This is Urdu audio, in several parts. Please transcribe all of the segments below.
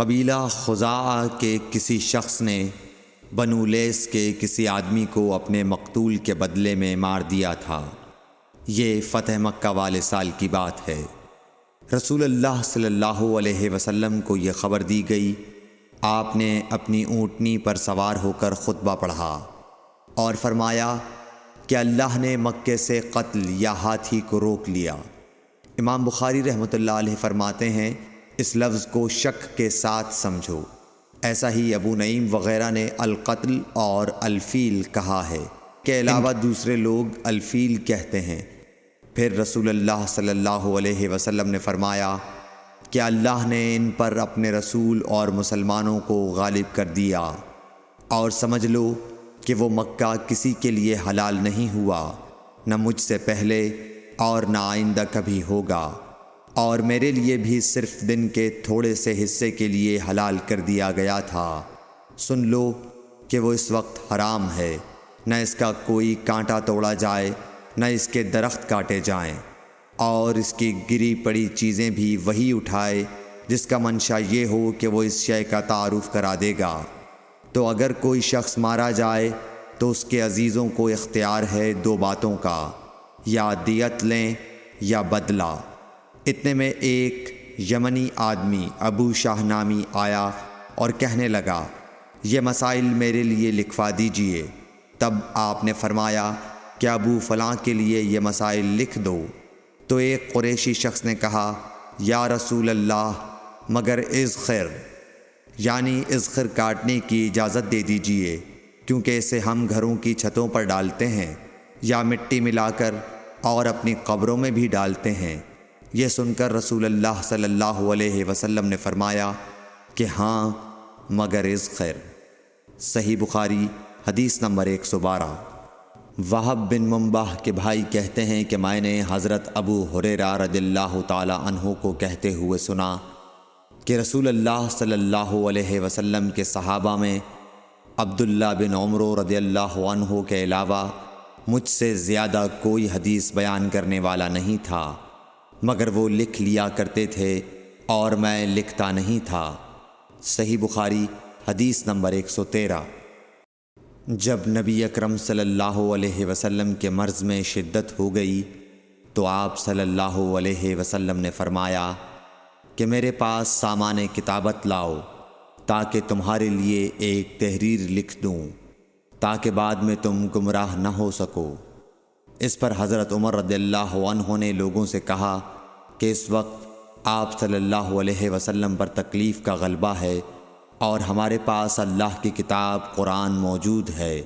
قبیلہ خزاعہ کے کسی شخص نے بنو لیث کے کسی آدمی کو اپنے مقتول کے بدلے میں مار دیا تھا۔ یہ فتح مکہ والے سال کی بات ہے۔ رسول اللہ صلی اللہ علیہ وسلم کو یہ خبر دی گئی۔ آپ نے اپنی اونٹنی پر سوار ہو کر خطبہ پڑھا اور فرمایا کہ اللہ نے مکے سے قتل یا ہاتھی کو روک لیا۔ امام بخاری رحمۃ اللہ علیہ فرماتے ہیں اس لفظ کو شک کے ساتھ سمجھو۔ ایسا ہی ابو نعیم وغیرہ نے القتل اور الفیل کہا ہے کے علاوہ دوسرے لوگ الفیل کہتے ہیں۔ پھر رسول اللہ صلی اللہ علیہ وسلم نے فرمایا کہ اللہ نے ان پر اپنے رسول اور مسلمانوں کو غالب کر دیا، اور سمجھ لو کہ وہ مکہ کسی کے لیے حلال نہیں ہوا، نہ مجھ سے پہلے اور نہ آئندہ کبھی ہوگا، اور میرے لیے بھی صرف دن کے تھوڑے سے حصے کے لیے حلال کر دیا گیا تھا۔ سن لو کہ وہ اس وقت حرام ہے، نہ اس کا کوئی کانٹا توڑا جائے نہ اس کے درخت کاٹے جائیں، اور اس کی گری پڑی چیزیں بھی وہی اٹھائے جس کا منشا یہ ہو کہ وہ اس شے کا تعارف کرا دے گا۔ تو اگر کوئی شخص مارا جائے تو اس کے عزیزوں کو اختیار ہے دو باتوں کا، یا دیت لیں یا بدلہ۔ اتنے میں ایک یمنی آدمی ابو شاہ نامی آیا اور کہنے لگا یہ مسائل میرے لیے لکھوا دیجئے۔ تب آپ نے فرمایا کہ ابو فلاں کے لیے یہ مسائل لکھ دو۔ تو ایک قریشی شخص نے کہا یا رسول اللہ مگر اذخر، یعنی اذخر کاٹنے کی اجازت دے دیجئے، کیونکہ اسے ہم گھروں کی چھتوں پر ڈالتے ہیں یا مٹی ملا کر اور اپنی قبروں میں بھی ڈالتے ہیں۔ یہ سن کر رسول اللہ صلی اللہ علیہ وسلم نے فرمایا کہ ہاں مگر اذخر۔ صحیح بخاری حدیث نمبر 112۔ وہب بن منبہ کے بھائی کہتے ہیں کہ میں نے حضرت ابو ہریرہ رضی اللہ تعالی عنہ کو کہتے ہوئے سنا کہ رسول اللہ صلی اللہ علیہ وسلم کے صحابہ میں عبداللہ بن عمر رضی اللہ عنہ کے علاوہ مجھ سے زیادہ کوئی حدیث بیان کرنے والا نہیں تھا، مگر وہ لکھ لیا کرتے تھے اور میں لکھتا نہیں تھا۔ صحیح بخاری حدیث نمبر 113۔ جب نبی اکرم صلی اللہ علیہ وسلم کے مرض میں شدت ہو گئی تو آپ صلی اللہ علیہ وسلم نے فرمایا کہ میرے پاس سامان کتابت لاؤ تاکہ تمہارے لیے ایک تحریر لکھ دوں، تاکہ بعد میں تم گمراہ نہ ہو سکو۔ اس پر حضرت عمر رضی اللہ عنہ نے لوگوں سے کہا کہ اس وقت آپ صلی اللہ علیہ وسلم پر تکلیف کا غلبہ ہے اور ہمارے پاس اللہ کی کتاب قرآن موجود ہے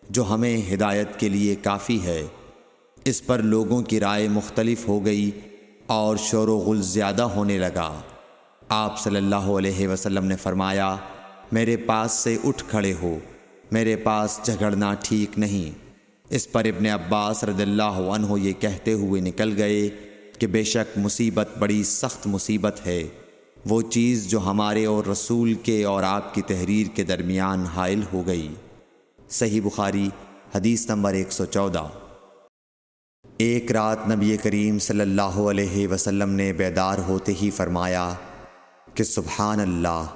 جو ہمیں ہدایت کے لیے کافی ہے۔ اس پر لوگوں کی رائے مختلف ہو گئی اور شور و غل زیادہ ہونے لگا۔ آپ صلی اللہ علیہ وسلم نے فرمایا میرے پاس سے اٹھ کھڑے ہو، میرے پاس جھگڑنا ٹھیک نہیں۔ اس پر ابن عباس رضی اللہ عنہ یہ کہتے ہوئے نکل گئے کہ بے شک مصیبت بڑی سخت مصیبت ہے، وہ چیز جو ہمارے اور رسول کے اور آپ کی تحریر کے درمیان حائل ہو گئی۔ صحیح بخاری حدیث نمبر 114۔ ایک رات نبی کریم صلی اللہ علیہ وسلم نے بیدار ہوتے ہی فرمایا کہ سبحان اللہ،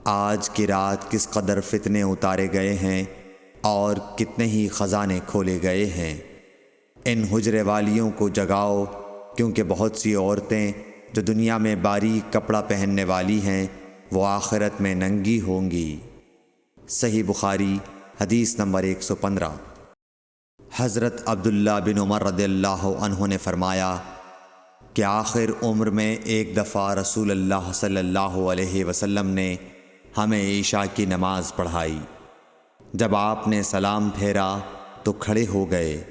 آج کی رات کس قدر فتنے اتارے گئے ہیں اور کتنے ہی خزانے کھولے گئے ہیں۔ ان حجرے والیوں کو جگاؤ، کیونکہ بہت سی عورتیں جو دنیا میں باریک کپڑا پہننے والی ہیں وہ آخرت میں ننگی ہوں گی۔ صحیح بخاری حدیث نمبر 115۔ حضرت عبداللہ بن عمر رضی اللہ عنہ نے فرمایا کہ آخر عمر میں ایک دفعہ رسول اللہ صلی اللہ علیہ وسلم نے ہمیں عشاء کی نماز پڑھائی۔ جب آپ نے سلام پھیرا تو کھڑے ہو گئے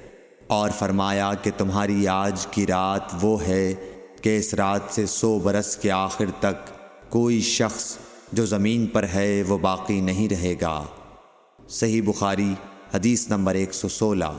اور فرمایا کہ تمہاری آج کی رات وہ ہے کہ اس رات سے 100 برس کے آخر تک کوئی شخص جو زمین پر ہے وہ باقی نہیں رہے گا۔ صحیح بخاری حدیث نمبر 116۔